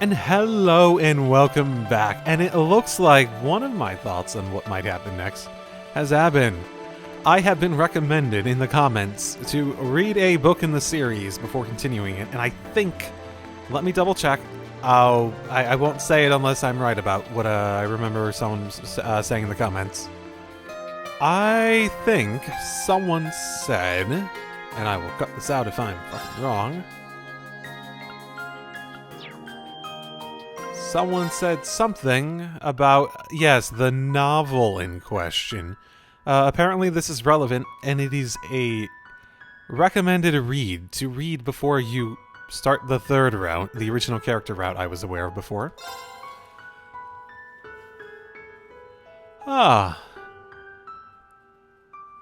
And hello and welcome back. And it looks like one of my thoughts on what might happen next has happened. I have been recommended in the comments to read a book in the series before continuing it, and I think, let me double check. I won't say it unless I'm right about what I remember someone saying in the comments. I think someone said, and I will cut this out if I'm fucking wrong. Someone said something about, yes, the novel in question. Apparently this is relevant, and it is a recommended read to read before you start the third route, the original character route I was aware of before. Ah.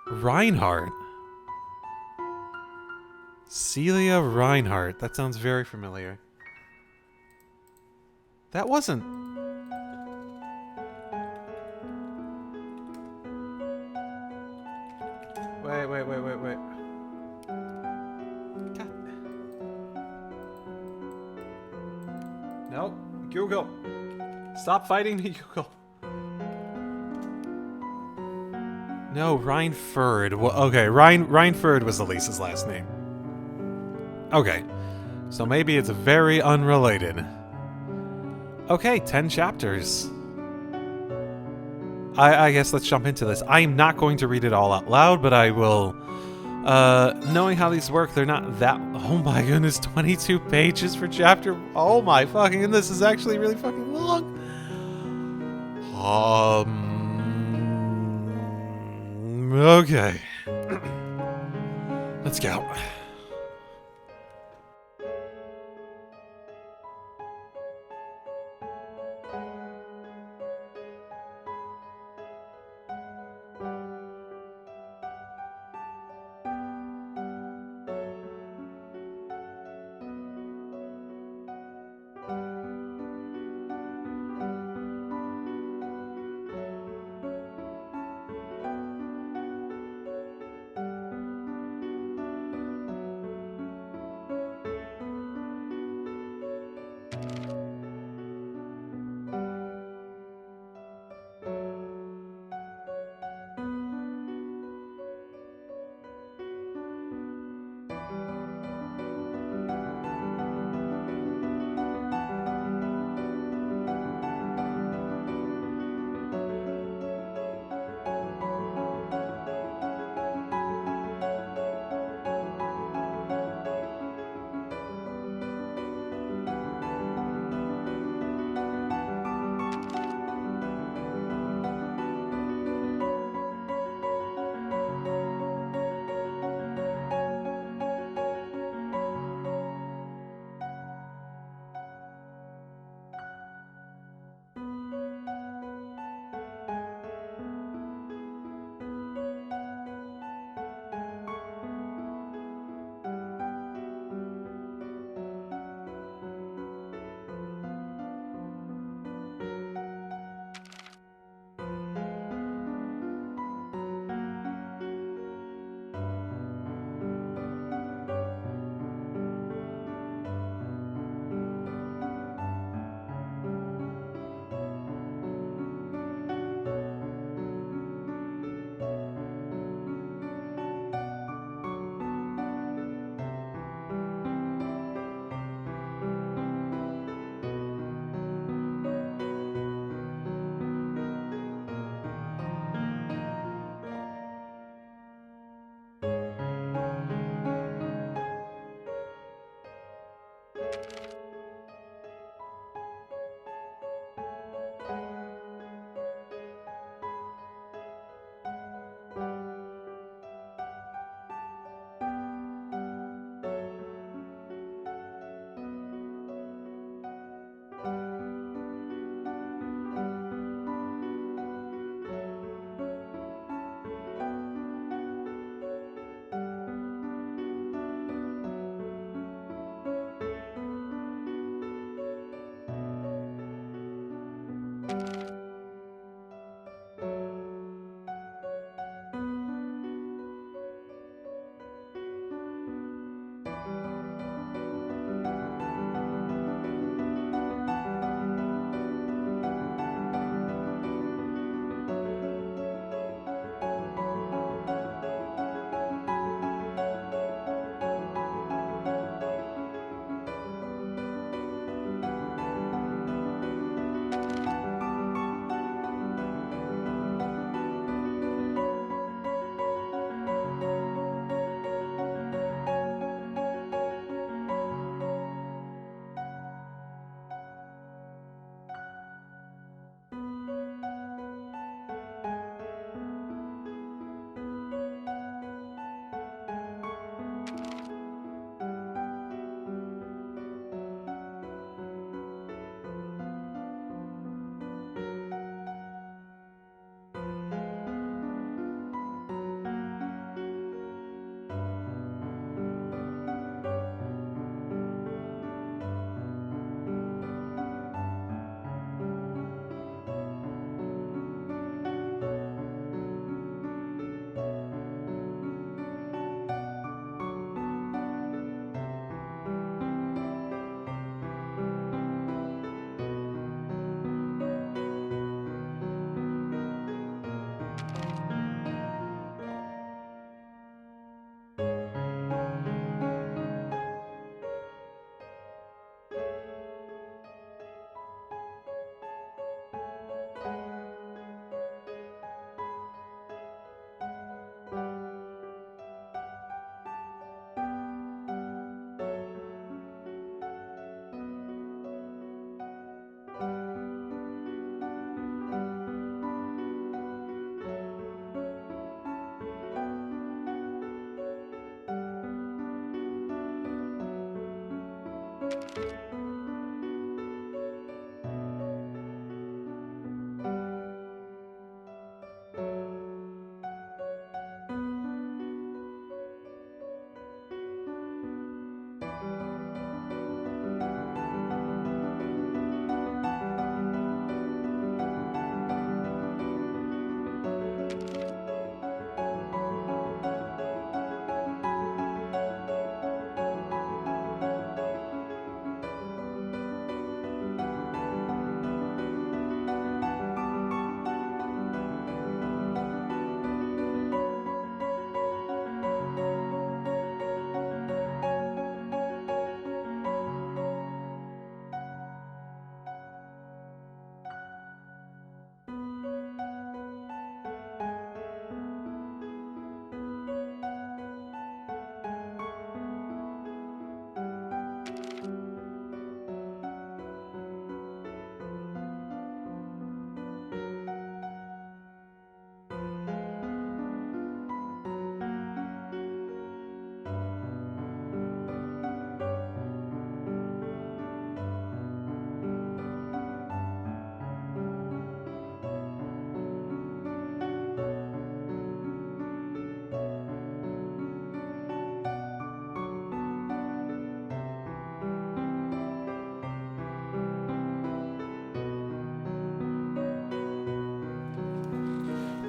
Reinhardt. Celia Reinhardt. That sounds very familiar. That wasn't... Wait. God. Nope. Google. Stop fighting me, Google. No, Reinford. Well, okay, Reinford was Elise's last name. Okay. So maybe it's very unrelated. Okay, 10 chapters. I guess let's jump into this. I'm not going to read it all out loud, but I will. Knowing how these work, they're not that... Oh my goodness, 22 pages for chapter... Oh my fucking goodness, this is actually really fucking long. Okay. Let's go.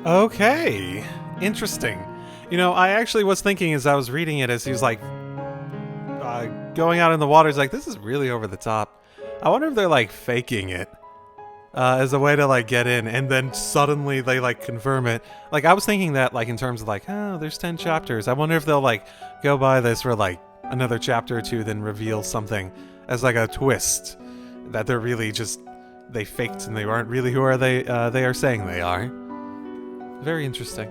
Okay, interesting. You know, I actually was thinking as I was reading it, as he was like going out in the water, he's like, this is really over the top. I wonder if they're like faking it as a way to like get in, and then suddenly they like confirm it. Like I was thinking that like in terms of like, oh, there's 10 chapters. I wonder if they'll like go by this for like another chapter or two, then reveal something as like a twist that they're really just they faked and they aren't really who are they are saying they are. Very interesting.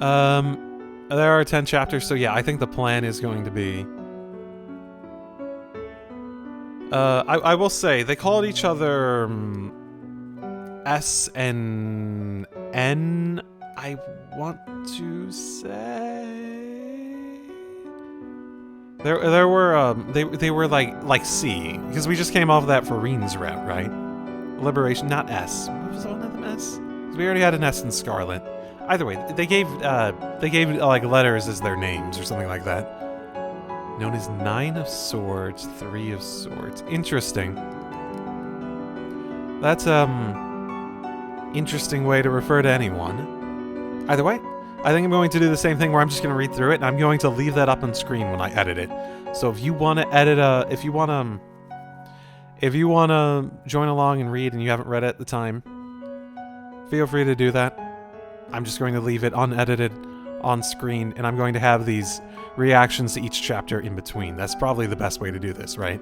There are 10 chapters, so yeah, I think the plan is going to be I will say they called each other S and N. I want to say there were they were like C, because we just came off of that Fareen's route, right? Liberation, not S. Was one of them S? 'Cause we already had an S in Scarlet. Either way, they gave like letters as their names or something like that. Known as 9 of Swords, 3 of Swords. Interesting. That's interesting way to refer to anyone. Either way, I think I'm going to do the same thing where I'm just going to read through it and I'm going to leave that up on screen when I edit it. So if you want to edit if you want to join along and read and you haven't read it at the time, feel free to do that. I'm just going to leave it unedited on screen, and I'm going to have these reactions to each chapter in between. That's probably the best way to do this, right?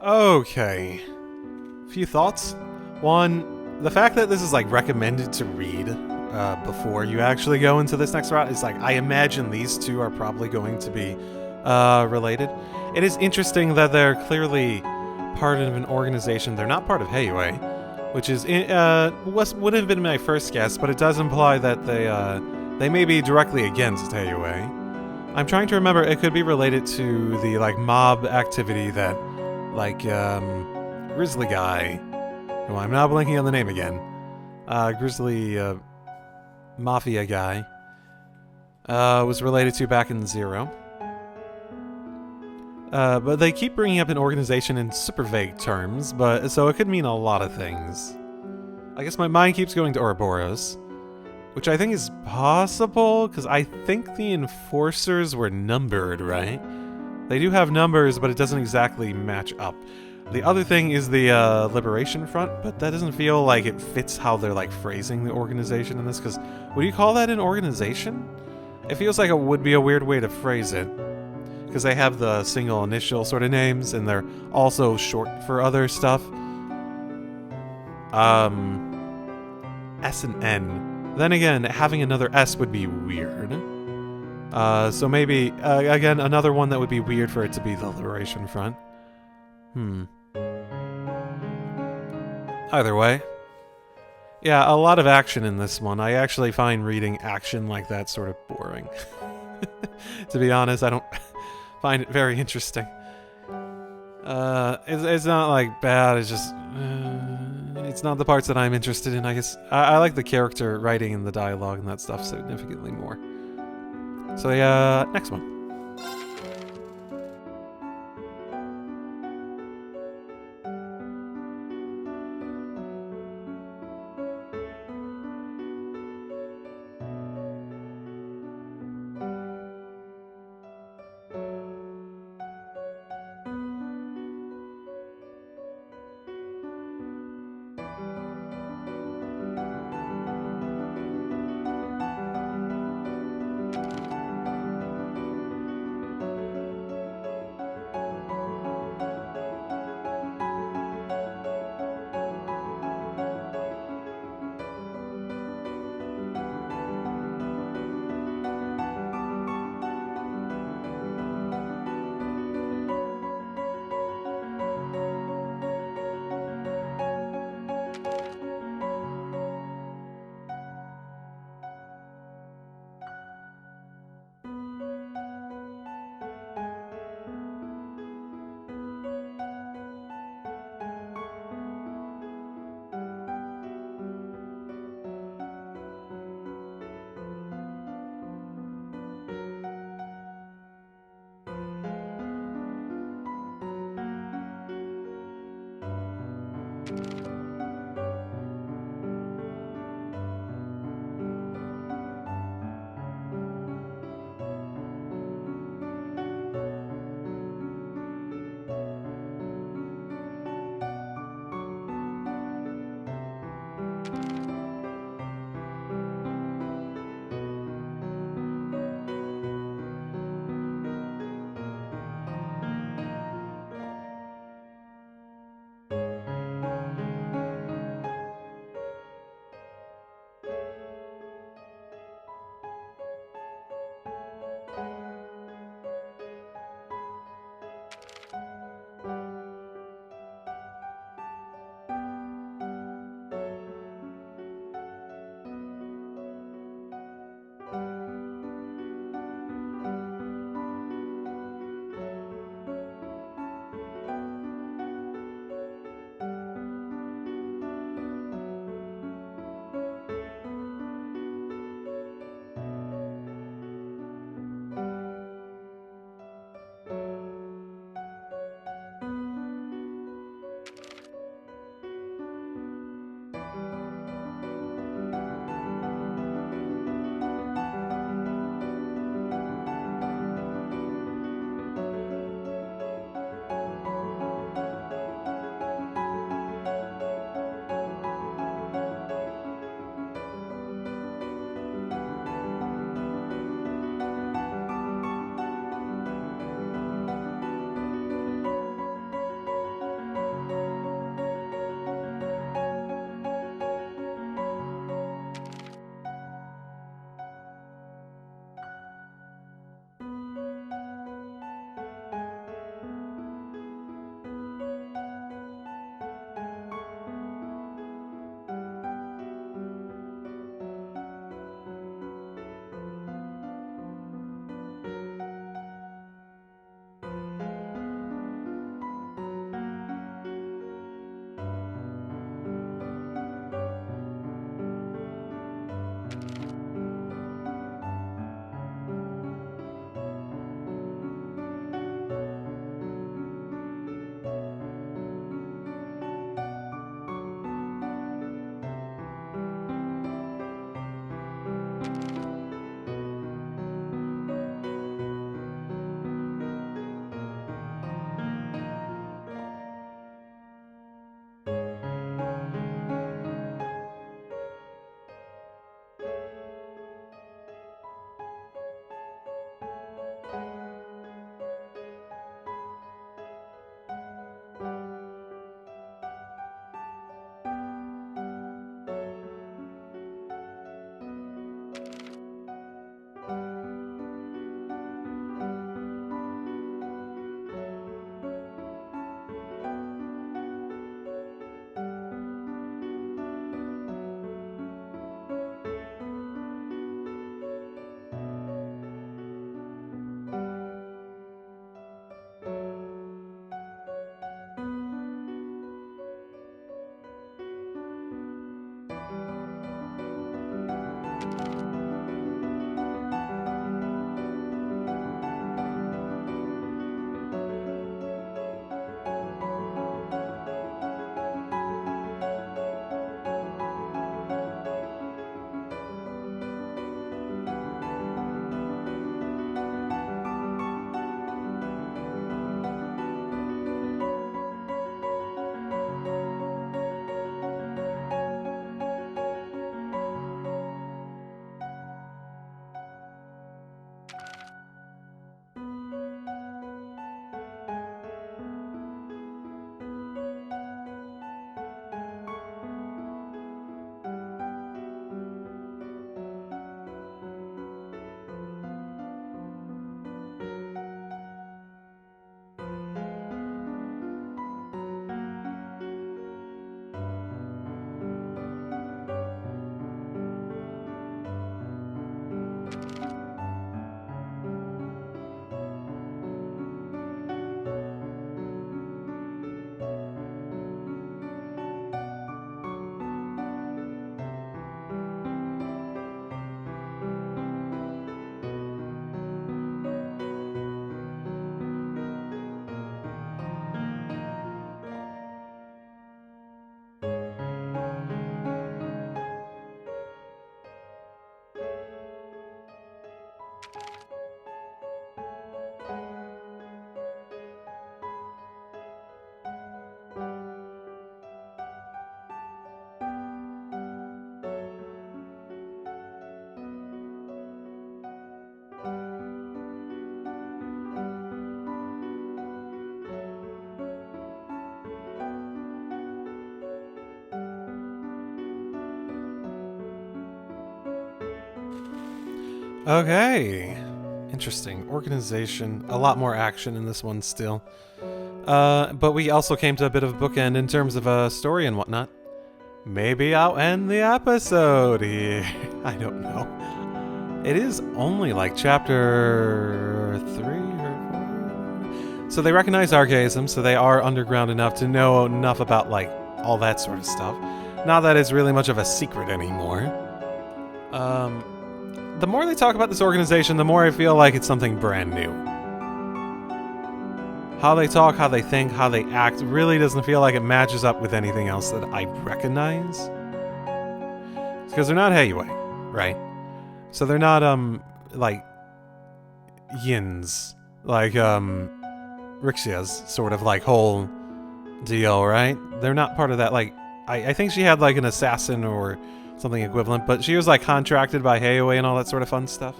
Okay. Few thoughts. One, the fact that this is like recommended to read before you actually go into this next route is like, I imagine these two are probably going to be related. It is interesting that they're clearly part of an organization. They're not part of Heiyue, which is would have been my first guess, but it does imply that they may be directly against Heiyue. I'm trying to remember. It could be related to the like mob activity that, like, Grizzly guy, who I'm now blanking on the name again. Grizzly mafia guy was related to back in Zero. But they keep bringing up an organization in super vague terms, but so it could mean a lot of things. I guess my mind keeps going to Ouroboros, which I think is possible, because I think the enforcers were numbered, right? They do have numbers, but it doesn't exactly match up. The other thing is the Liberation Front, but that doesn't feel like it fits how they're like phrasing the organization in this, because would you call that an organization? It feels like it would be a weird way to phrase it, because they have the single initial sort of names, and they're also short for other stuff. S and N. Then again, having another S would be weird. So maybe, again, another one that would be weird for it to be the Liberation Front. Either way. Yeah, a lot of action in this one. I actually find reading action like that sort of boring. To be honest, I don't find it very interesting. It's not like bad, it's just... it's not the parts that I'm interested in, I guess. I like the character writing and the dialogue and that stuff significantly more. So yeah, next one. Okay. Interesting. Organization. A lot more action in this one still. But we also came to a bit of a bookend in terms of a story and whatnot. Maybe I'll end the episode here. I don't know. It is only like chapter 3 or 4. So they recognize archaism, so they are underground enough to know enough about like all that sort of stuff. Not that it's really much of a secret anymore. The more they talk about this organization, the more I feel like it's something brand new. How they talk, how they think, how they act really doesn't feel like it matches up with anything else that I recognize. Because they're not Heiwei, right? So they're not, like, yins. Like, Rixia's sort of, like, whole deal, right? They're not part of that, like, I think she had, like, an assassin or something equivalent, but she was, like, contracted by Heiwei and all that sort of fun stuff.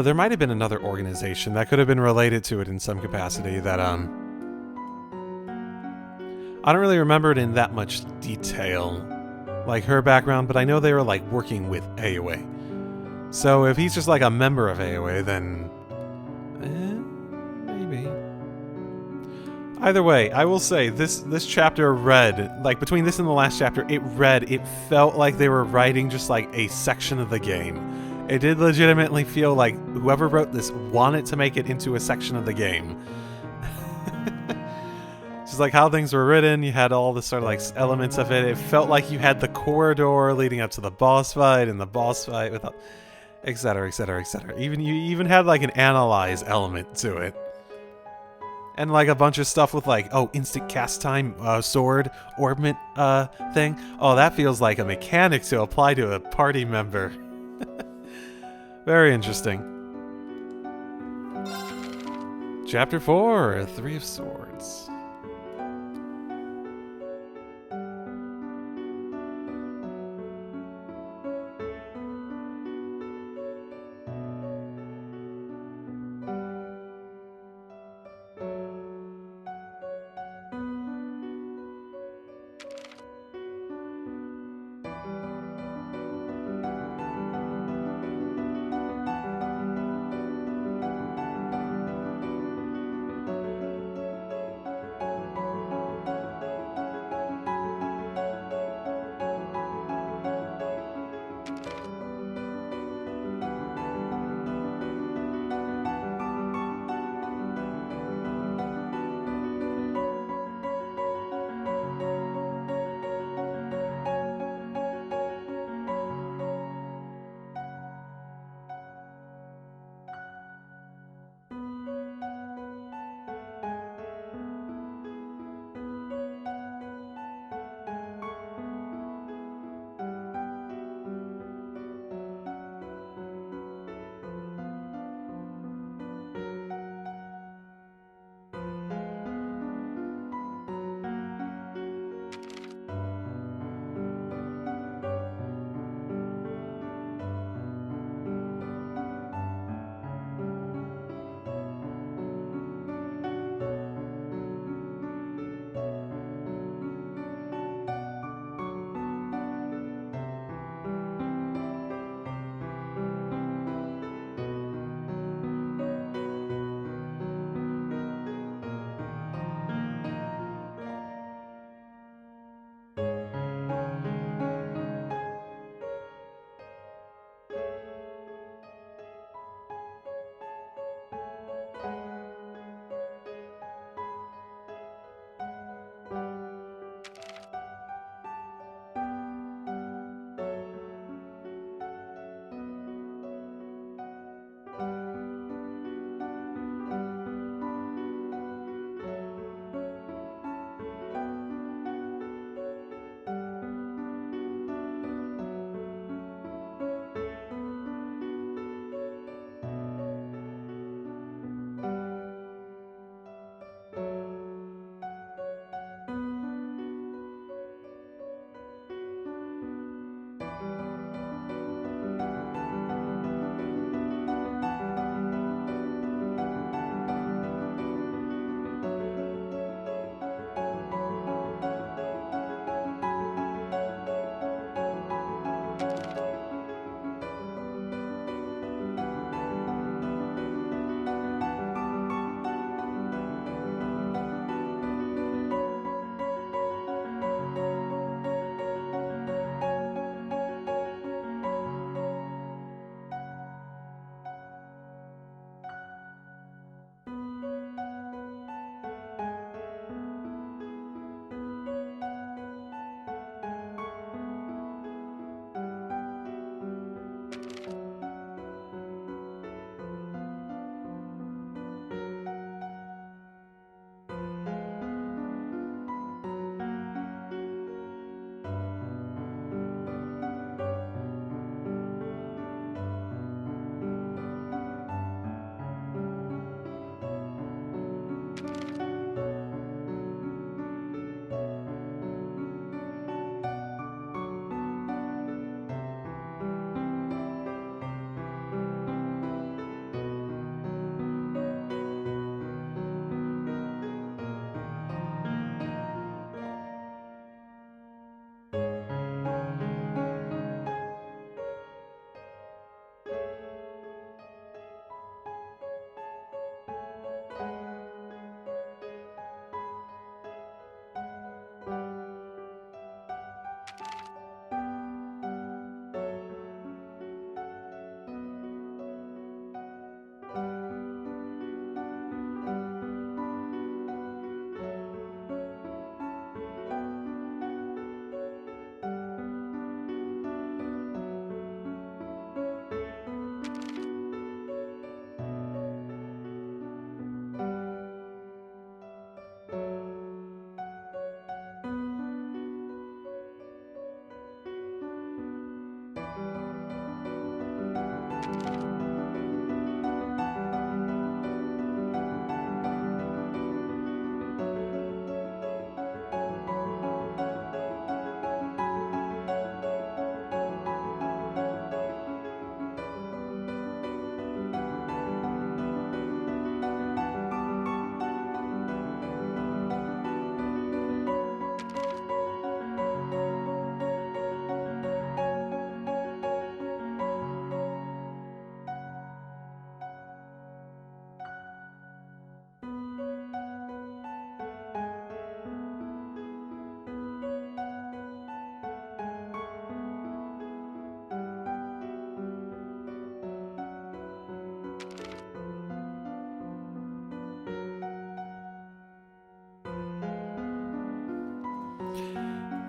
There might have been another organization that could have been related to it in some capacity that, I don't really remember it in that much detail, like her background, but I know they were, like, working with Heiwei. So if he's just, like, a member of Heiwei, then... maybe. Either way, I will say, this chapter read, like, between this and the last chapter, it felt like they were writing just, like, a section of the game. It did legitimately feel like whoever wrote this wanted to make it into a section of the game. Just like how things were written, you had all the sort of like elements of it. It felt like you had the corridor leading up to the boss fight, and the boss fight with, etc., etc., etc. You even had like an analyze element to it, and like a bunch of stuff with like instant cast time, sword orbment thing. Oh, that feels like a mechanic to apply to a party member. Very interesting. Chapter 4, 3 of Swords.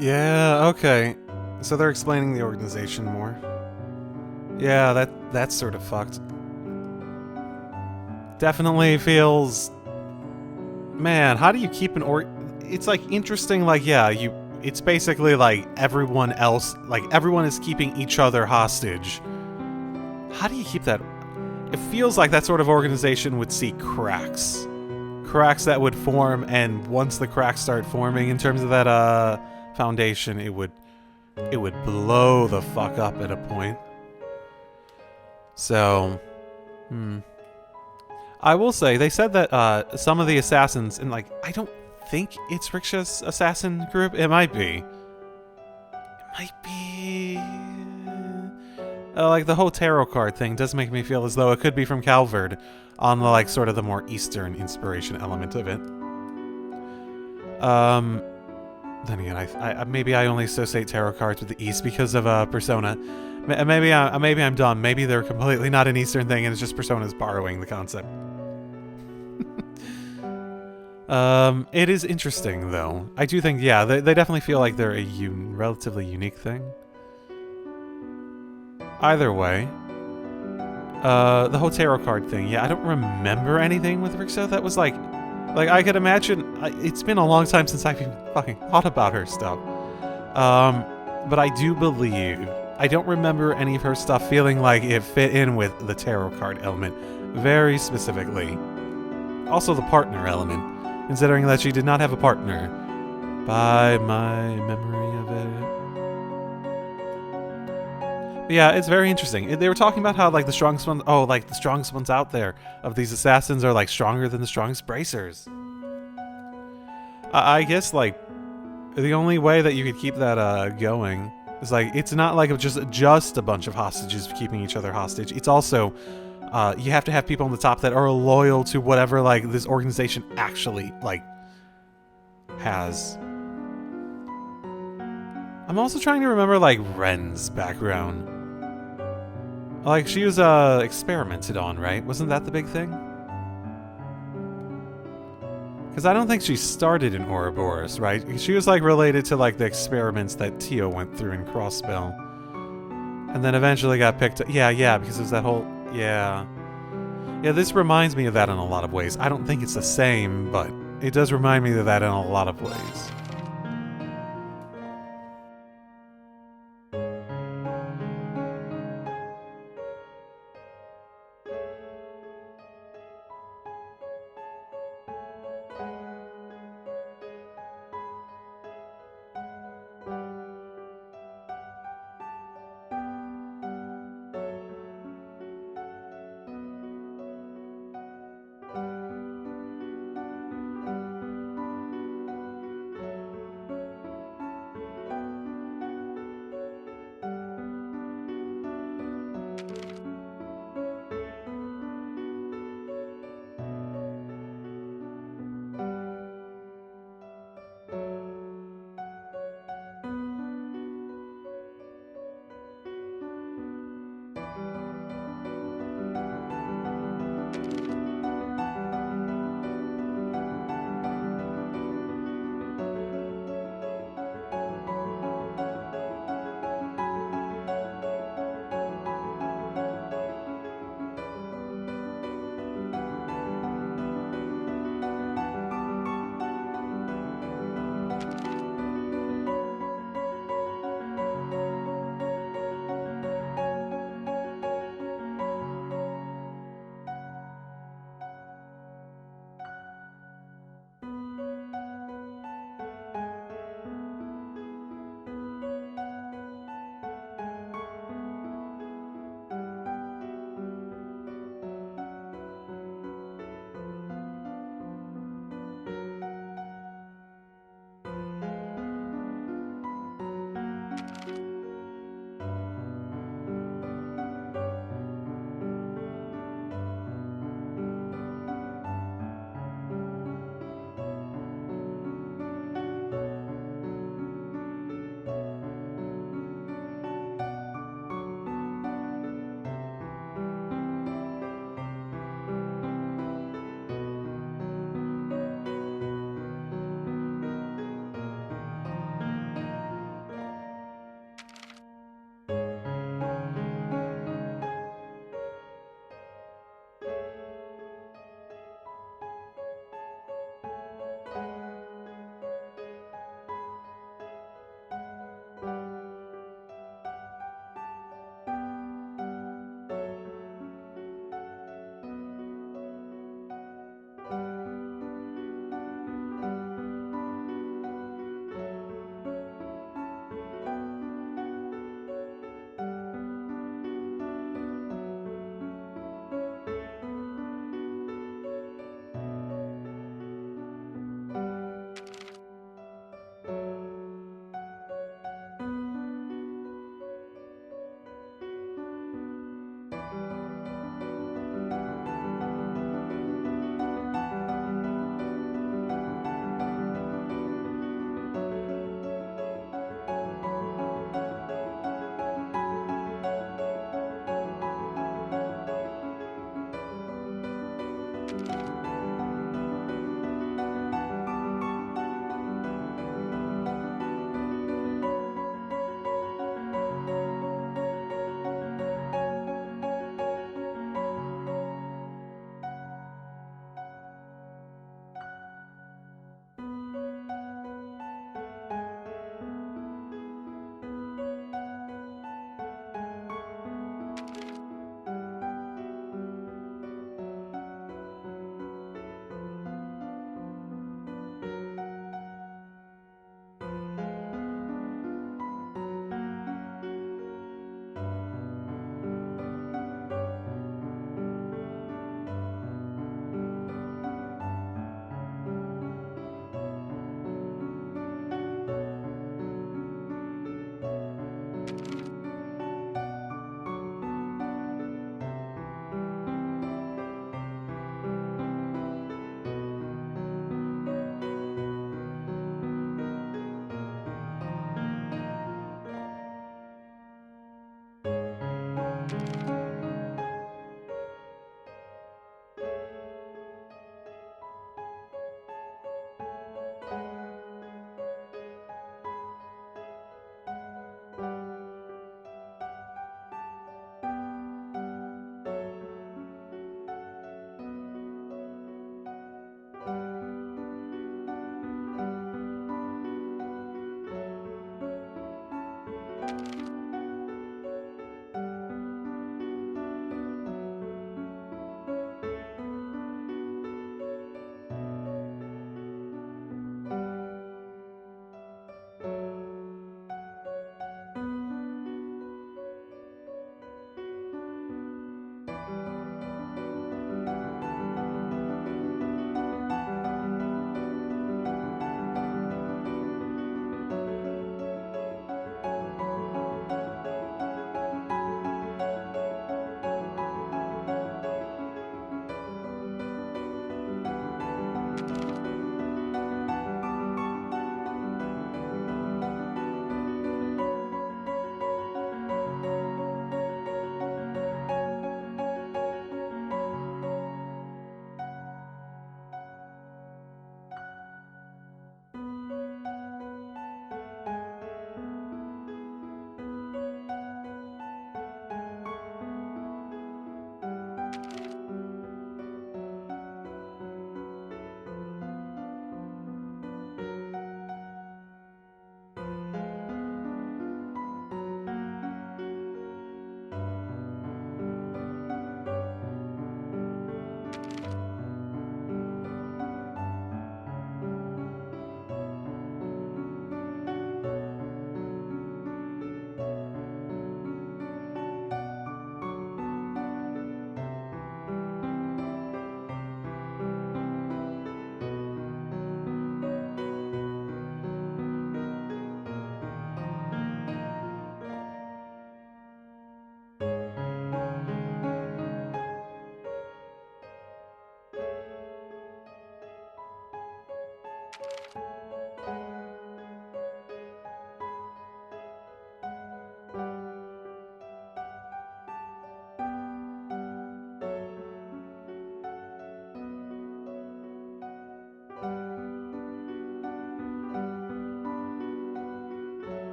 Yeah, okay. So they're explaining the organization more. Yeah, that's sort of fucked. Definitely feels... Man, how do you keep an It's like interesting, like, yeah, it's basically like everyone else, like everyone is keeping each other hostage. How do you keep that? It feels like that sort of organization would see cracks. Cracks that would form, and once the cracks start forming in terms of that foundation, it would blow the fuck up at a point. So, I will say, they said that some of the assassins, and like, I don't think it's Riksha's assassin group. It might be. It might be... like, the whole tarot card thing does make me feel as though it could be from Calvard on the, like, sort of the more Eastern inspiration element of it. Then again, maybe I only associate tarot cards with the East because of Persona. Maybe I'm dumb. Maybe they're completely not an Eastern thing, and it's just Persona's borrowing the concept. It is interesting though. I do think, yeah, they definitely feel like they're a relatively unique thing. Either way, the whole tarot card thing. Yeah, I don't remember anything with Rixa that was like I could imagine. It's been a long time since I've even fucking thought about her stuff. But I do believe I don't remember any of her stuff feeling like it fit in with the tarot card element very specifically. Also, the partner element, considering that she did not have a partner, by my memory of it. But yeah, it's very interesting. They were talking about how, like, the strongest ones, like, the strongest ones out there of these assassins are, like, stronger than the strongest bracers. I guess, like, the only way that you could keep that going is, like, it's not like just a bunch of hostages keeping each other hostage. It's also, you have to have people on the top that are loyal to whatever, like, this organization actually, like, has. I'm also trying to remember, like, Ren's background. Like, she was, experimented on, right? Wasn't that the big thing? Because I don't think she started in Ouroboros, right? She was, like, related to, like, the experiments that Tio went through in Crossbell. And then eventually got picked up. Yeah, because there's that whole... Yeah. Yeah, this reminds me of that in a lot of ways. I don't think it's the same, but it does remind me of that in a lot of ways.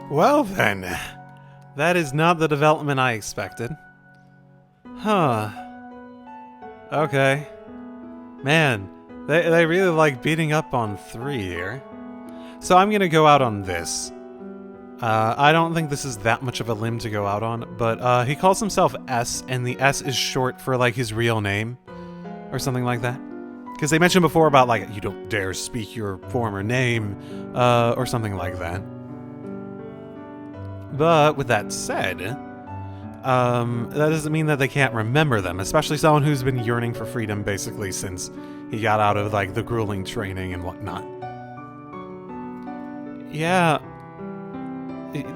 Well then, that is not the development I expected. Huh. Okay. Man, they really like beating up on 3 here. So I'm gonna go out on this. I don't think this is that much of a limb to go out on, but he calls himself S, and the S is short for like his real name, or something like that. Because they mentioned before about like, you don't dare speak your former name, or something like that. But with that said, that doesn't mean that they can't remember them, especially someone who's been yearning for freedom basically since he got out of like the grueling training and whatnot. Yeah,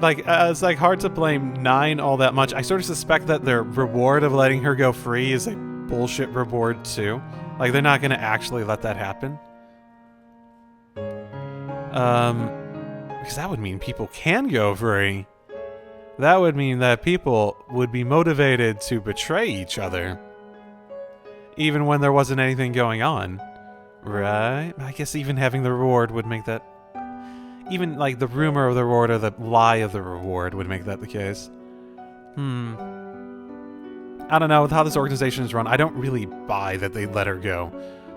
like it's like hard to blame 9 all that much. I sort of suspect that their reward of letting her go free is a bullshit reward too. Like they're not gonna actually let that happen. Because that would mean people can go free. That would mean that people would be motivated to betray each other, even when there wasn't anything going on. Right? I guess even having the reward would make that... Even, like, the rumor of the reward or the lie of the reward would make that the case. I don't know, with how this organization is run, I don't really buy that they let her go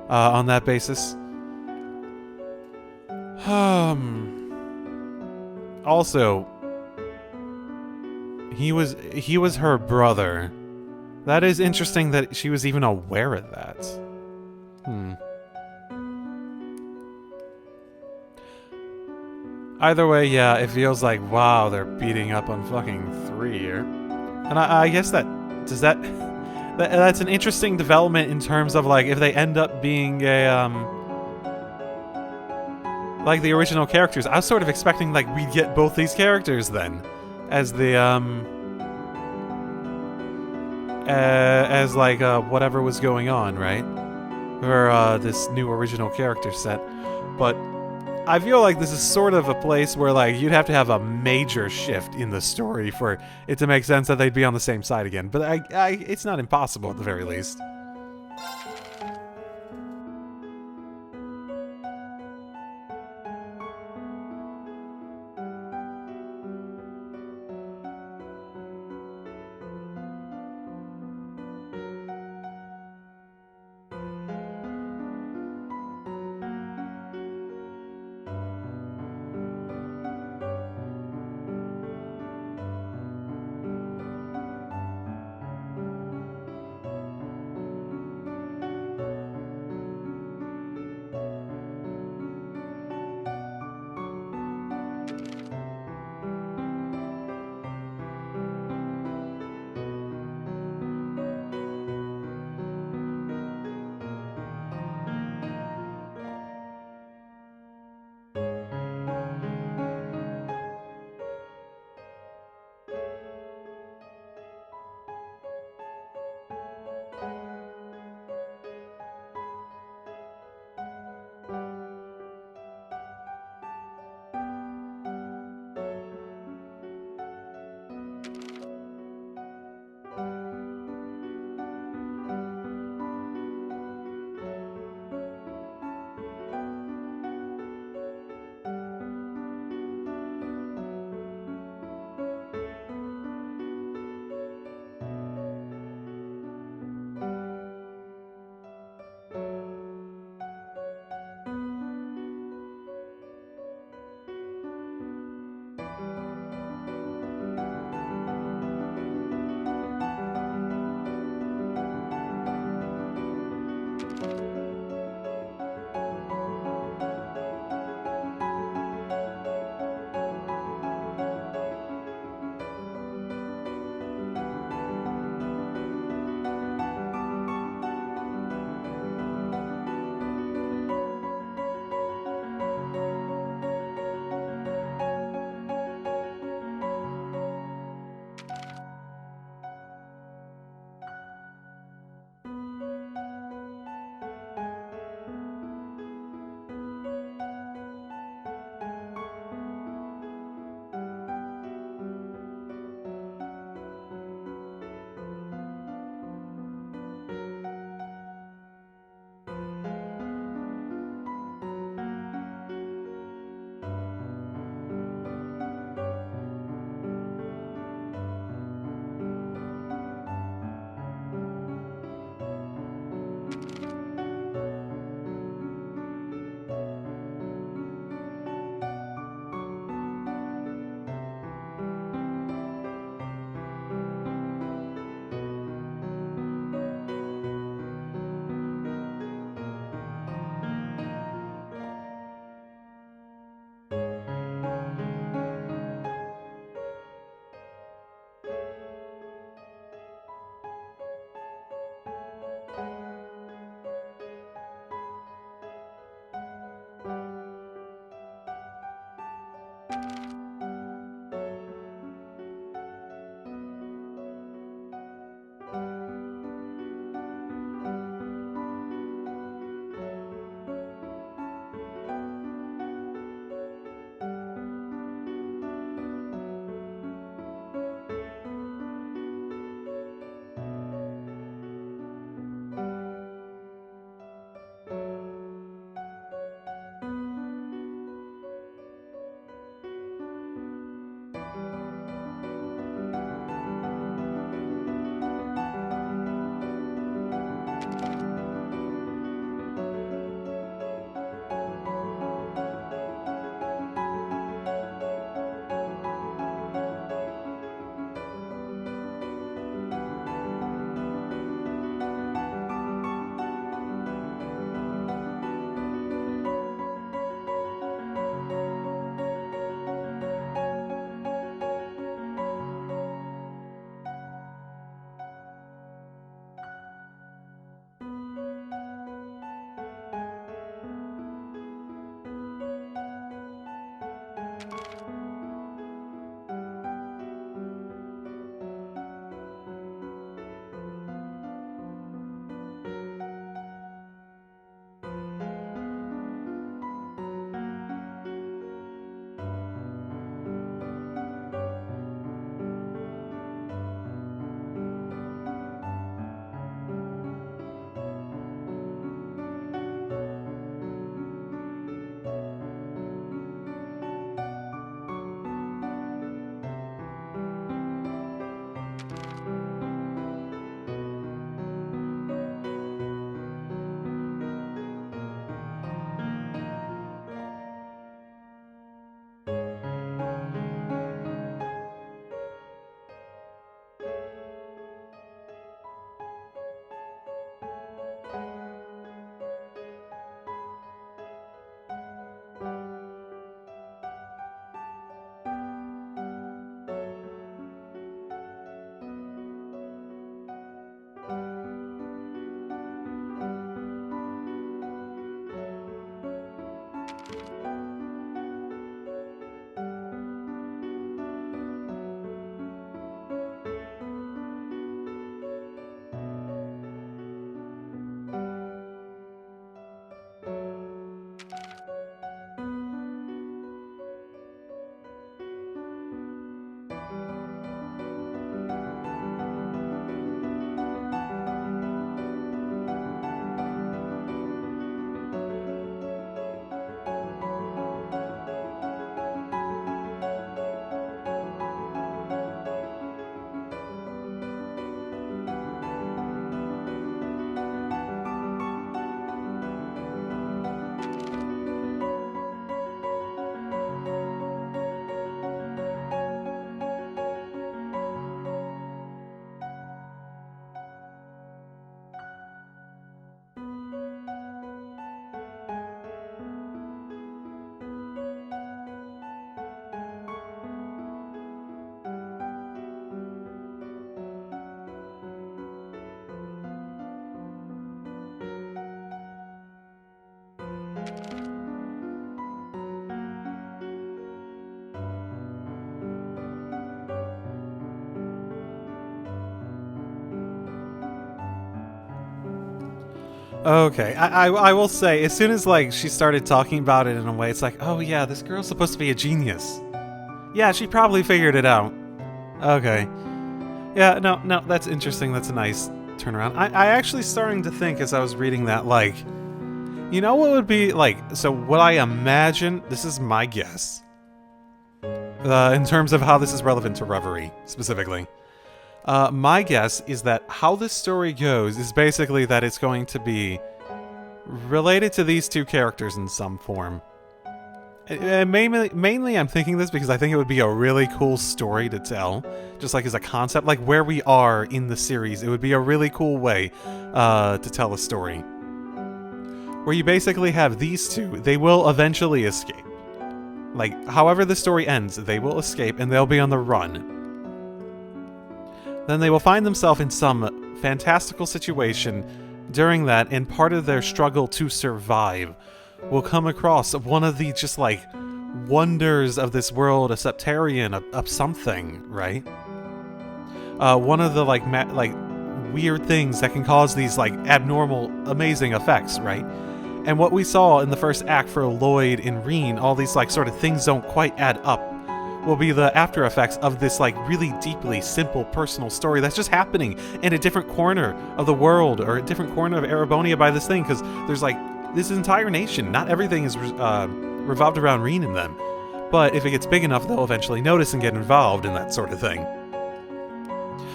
on that basis. Also, he was her brother. That is interesting that she was even aware of that. Either way, yeah, it feels like, wow, they're beating up on fucking 3 here. And I guess that's an interesting development in terms of, like, if they end up being a, like the original characters. I was sort of expecting, like, we'd get both these characters then. As the, as, like, whatever was going on, right? Or, this new original character set. But I feel like this is sort of a place where, like, you'd have to have a major shift in the story for it to make sense that they'd be on the same side again. But it's not impossible at the very least. Okay, I will say, as soon as like she started talking about it in a way, it's like, oh yeah, this girl's supposed to be a genius. Yeah, she probably figured it out. Okay. Yeah, no, that's interesting. That's a nice turnaround. I actually starting to think as I was reading that, like, you know what would be like, so what I imagine, this is my guess, in terms of how this is relevant to Reverie, specifically. My guess is that how this story goes is basically that it's going to be related to these two characters in some form. Mainly, I'm thinking this because I think it would be a really cool story to tell, just like as a concept, like where we are in the series. It would be a really cool way to tell a story, where you basically have these two. They will eventually escape. Like, however the story ends, they will escape and they'll be on the run. Then they will find themselves in some fantastical situation during that, and part of their struggle to survive will come across one of the just like wonders of this world, a septarian, of something, right? One of the like weird things that can cause these like abnormal, amazing effects, right? And what we saw in the first act for Lloyd and Reen, all these like sort of things don't quite add up, will be the after effects of this like really deeply simple personal story that's just happening in a different corner of the world or a different corner of Erebonia by this thing, because there's like this entire nation. Not everything is revolved around Reen and them, but if it gets big enough, they'll eventually notice and get involved in that sort of thing.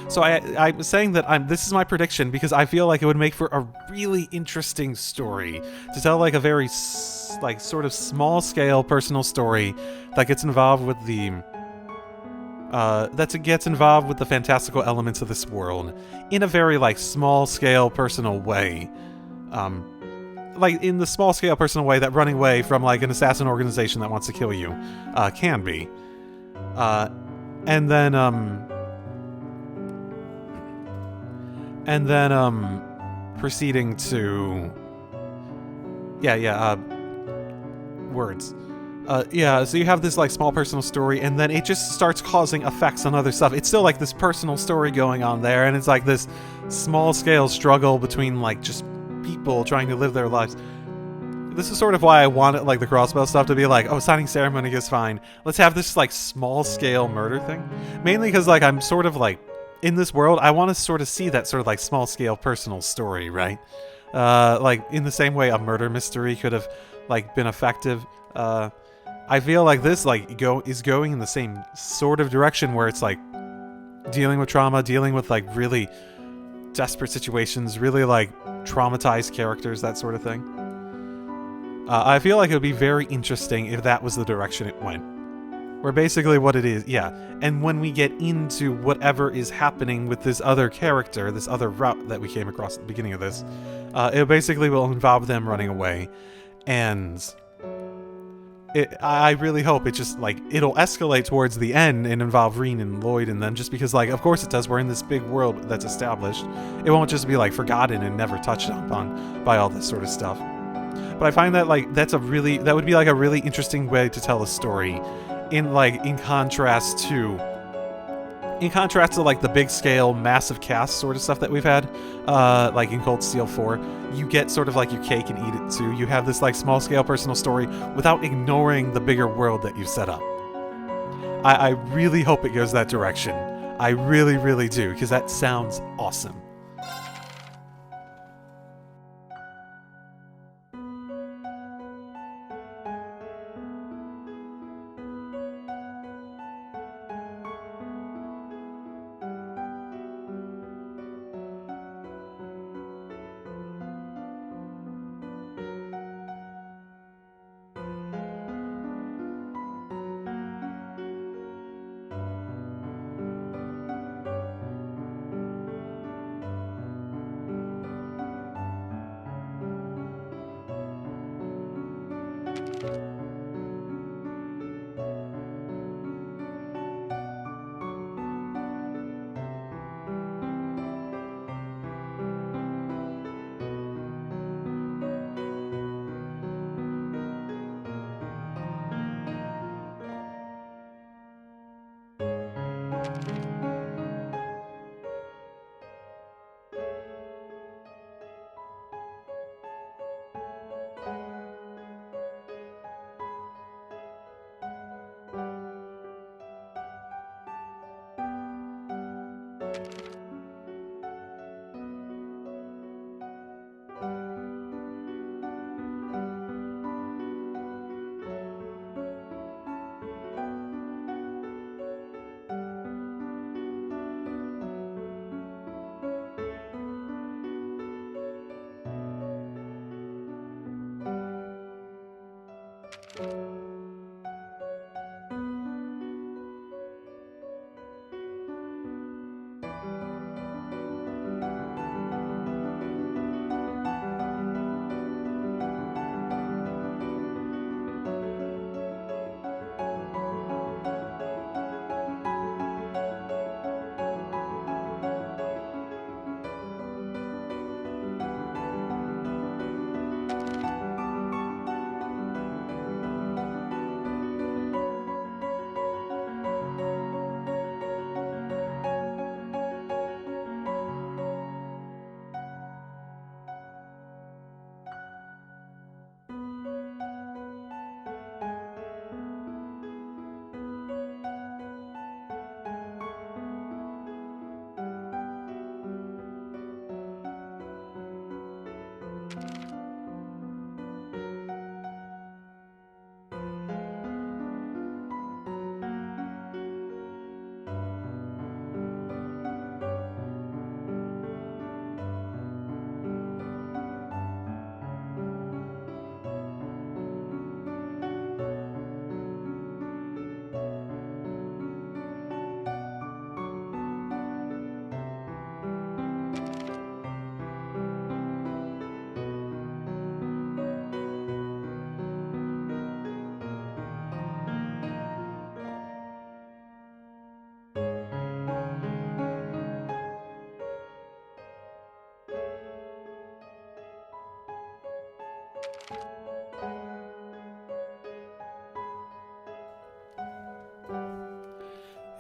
So I was saying that this is my prediction because I feel like it would make for a really interesting story to tell, like a very like sort of small scale personal story that gets involved with the gets involved with the fantastical elements of this world in a very like small scale personal way. Like in the small scale personal way that running away from like an assassin organization that wants to kill you can be. And then proceeding to words. So you have this like small personal story, and then it just starts causing effects on other stuff. It's still like this personal story going on there, and it's like this small scale struggle between like just people trying to live their lives. This is sort of why I wanted like the crossbow stuff to be like, oh, signing ceremony is fine. Let's have this like small scale murder thing. Mainly because like I'm sort of like in this world, I want to sort of see that sort of like small scale personal story, right? Like in the same way a murder mystery could have like been effective. I feel like this like is going in the same sort of direction where it's like dealing with trauma, dealing with like really desperate situations, really like traumatized characters, that sort of thing. I feel like it would be very interesting if that was the direction it went. Where basically what it is, and when we get into whatever is happening with this other character, this other route that we came across at the beginning of this, it basically will involve them running away, and I really hope it just, like, it'll escalate towards the end and involve Reen and Lloyd and them, just because, like, of course it does, we're in this big world that's established. It won't just be, like, forgotten and never touched upon by all this sort of stuff. But I find that, like, that would be, like, a really interesting way to tell a story. In contrast to like the big scale massive cast sort of stuff that we've had, like in Cold Steel 4, you get sort of like your cake and eat it too. You have this like small scale personal story without ignoring the bigger world that you've set up. I really hope it goes that direction. I really, really do, because that sounds awesome.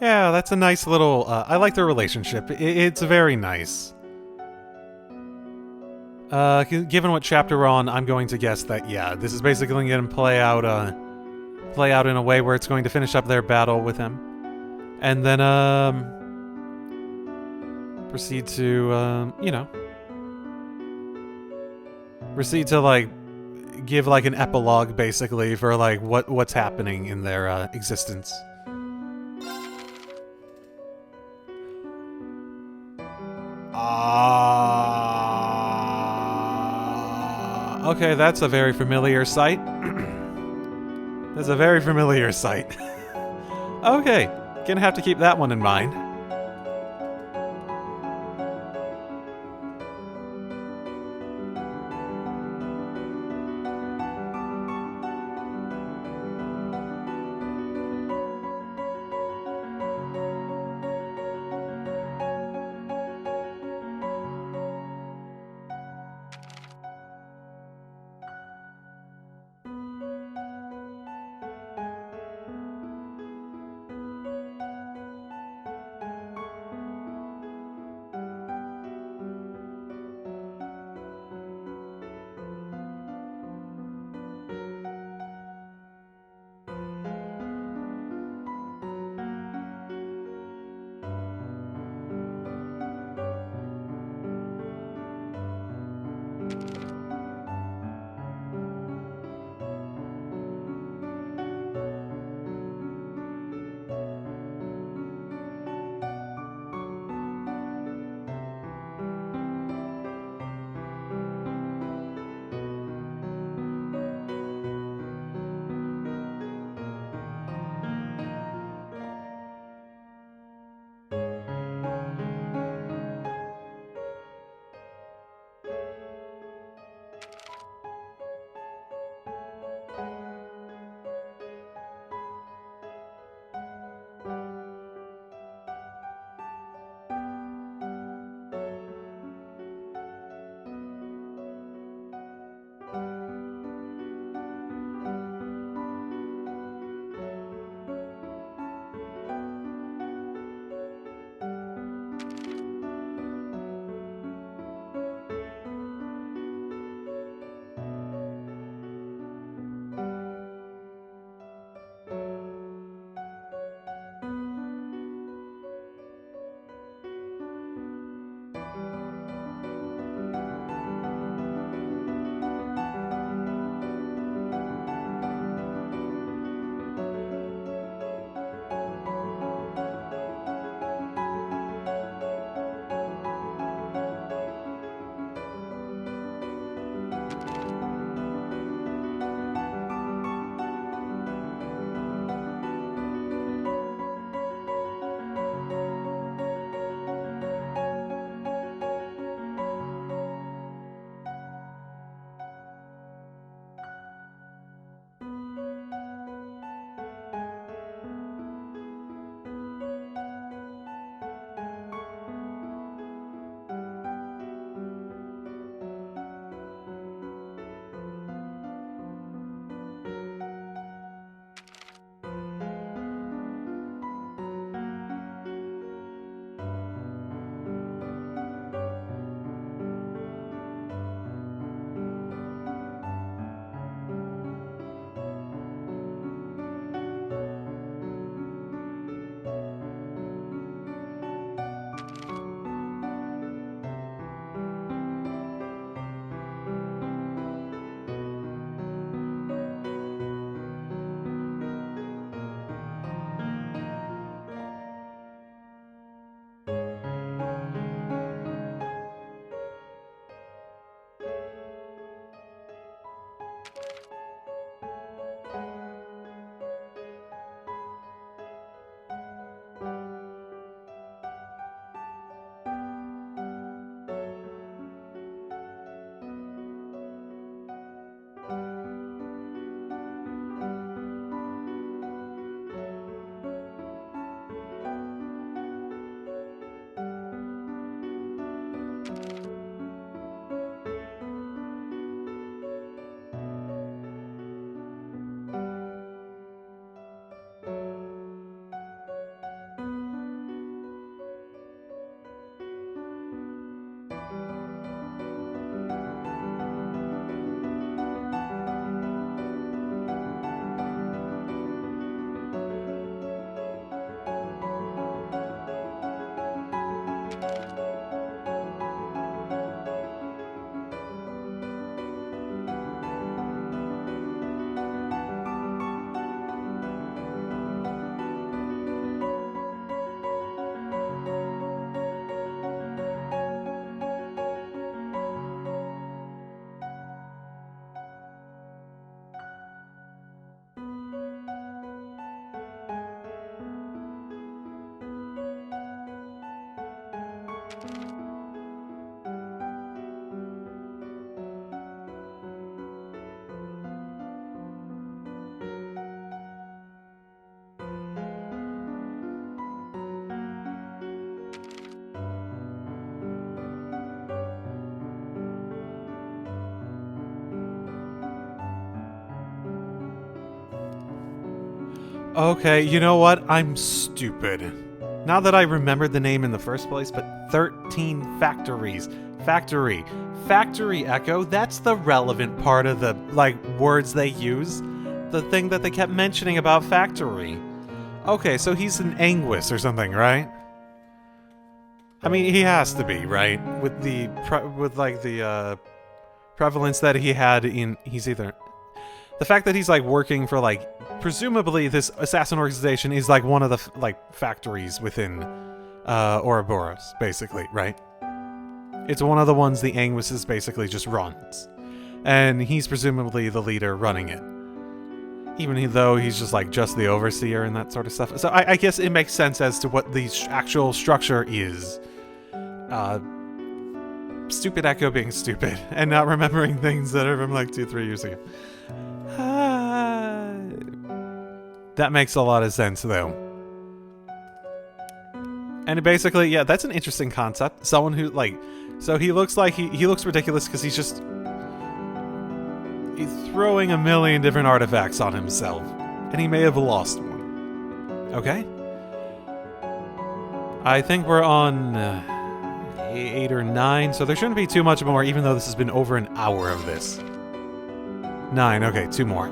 Yeah, that's a nice little. I like their relationship. It's very nice. Given what chapter we're on, I'm going to guess that yeah, this is basically going to play out in a way where it's going to finish up their battle with him, and then proceed to proceed to like give like an epilogue basically for like what's happening in their existence. Okay, that's a very familiar sight. That's a very familiar sight. Okay, gonna have to keep that one in mind. Okay, you know what? I'm stupid. Not that I remembered the name in the first place, but 13 factories. Factory. Factory Echo, that's the relevant part of the, like, words they use. The thing that they kept mentioning about factory. Okay, so he's an Anguis or something, right? I mean, he has to be, right? With the, prevalence that he had in, he's either... The fact that he's, like, working for, like, presumably this assassin organization is, like, one of the, like, factories within, Ouroboros, basically, right? It's one of the ones the Anguis basically just runs. And he's presumably the leader running it. Even though he's just, like, just the overseer and that sort of stuff. So I guess it makes sense as to what the actual structure is. Stupid Echo being stupid and not remembering things that are from, like, 2-3 years ago. That makes a lot of sense, though. And basically, yeah, that's an interesting concept. Someone who, like... So he looks like... He looks ridiculous because he's just... He's throwing a million different artifacts on himself. And he may have lost one. Okay? I think we're on... 8 or 9, so there shouldn't be too much more, even though this has been over an hour of this. 9, okay, 2 more.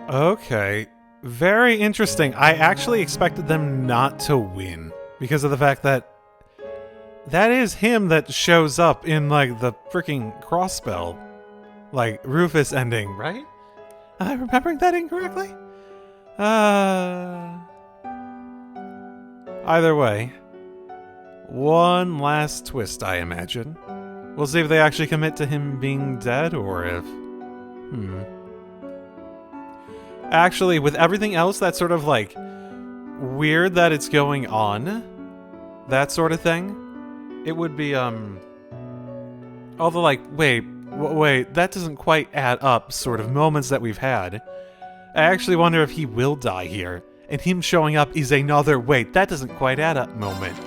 Okay. Very interesting. I actually expected them not to win because of the fact that that is him that shows up in, like, the freaking crossspell. Like, Rufus ending, right? Am I remembering that incorrectly? Either way. One last twist, I imagine. We'll see if they actually commit to him being dead, or if... Actually, with everything else that's sort of, like, weird that it's going on, that sort of thing, it would be, all the, like, wait, that doesn't quite add up sort of moments that we've had. I actually wonder if he will die here, and him showing up is another wait, that doesn't quite add up moment.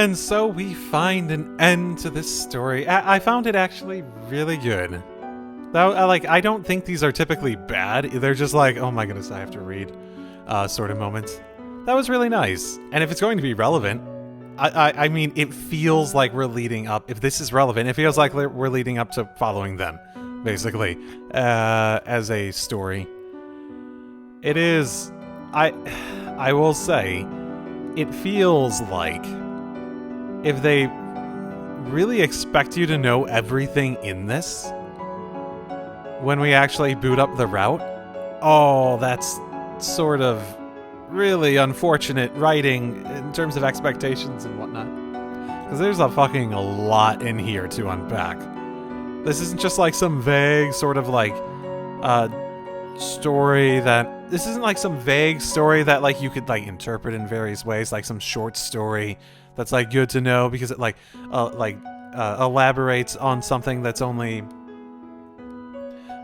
And so we find an end to this story. I found it actually really good. I don't think these are typically bad. They're just like, oh my goodness, I have to read sort of moments. That was really nice. And if it's going to be relevant, I mean, it feels like we're leading up. If this is relevant, it feels like we're leading up to following them, basically, as a story. It is, I will say, it feels like if they really expect you to know everything in this, when we actually boot up the route, oh, that's sort of really unfortunate writing in terms of expectations and whatnot. Because there's a fucking lot in here to unpack. This isn't just like some vague sort of like story that... This isn't like some vague story that like you could like interpret in various ways, like some short story that's like good to know because it like elaborates on something that's only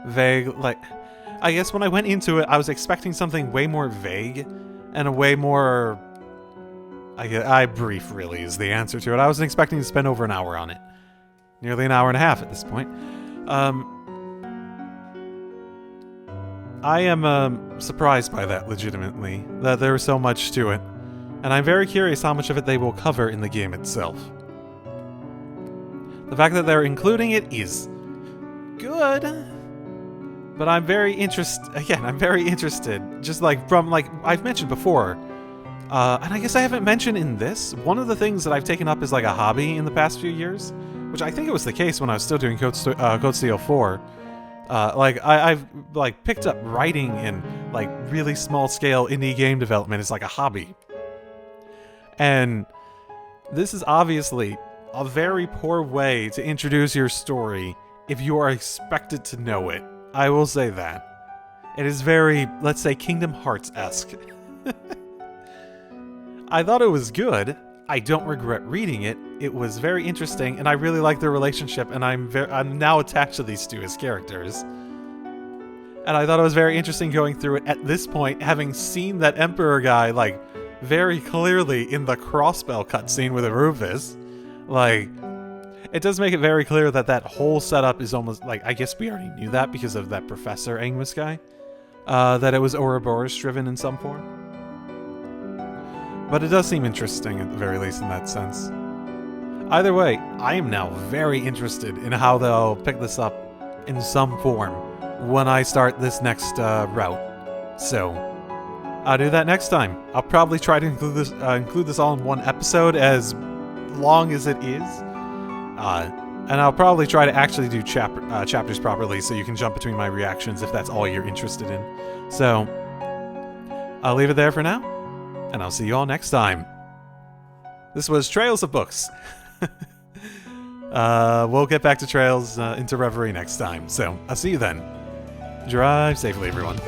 vague. Like, I guess when I went into it, I was expecting something way more vague and a way more... brief, really, is the answer to it. I wasn't expecting to spend over an hour on it. Nearly an hour and a half at this point. I am surprised by that, legitimately, that there is so much to it. And I'm very curious how much of it they will cover in the game itself. The fact that they're including it is good, but I'm very interested. Again, I'm very interested. Just like from like I've mentioned before, and I guess I haven't mentioned in this. One of the things that I've taken up as like a hobby in the past few years, which I think it was the case when I was still doing Code Steel 4. I've like picked up writing and like really small scale indie game development as like a hobby. And this is obviously a very poor way to introduce your story if you are expected to know it. I will say that. It is very, let's say, Kingdom Hearts-esque. I thought it was good. I don't regret reading it. It was very interesting, and I really like their relationship, and I'm now attached to these two as characters. And I thought it was very interesting going through it at this point, having seen that Emperor guy, like, very clearly in the Crossbell cutscene with Rufus. Like, it does make it very clear that that whole setup is almost, like, I guess we already knew that because of that Professor Angus guy. That it was Ouroboros-driven in some form. But it does seem interesting, at the very least, in that sense. Either way, I am now very interested in how they'll pick this up in some form when I start this next route. So, I'll do that next time. I'll probably try to include this all in one episode, as long as it is. And I'll probably try to actually do chapters properly, so you can jump between my reactions if that's all you're interested in. So, I'll leave it there for now, and I'll see you all next time. This was Trails of Books. We'll get back to Trails into Reverie next time, so I'll see you then. Drive safely, everyone.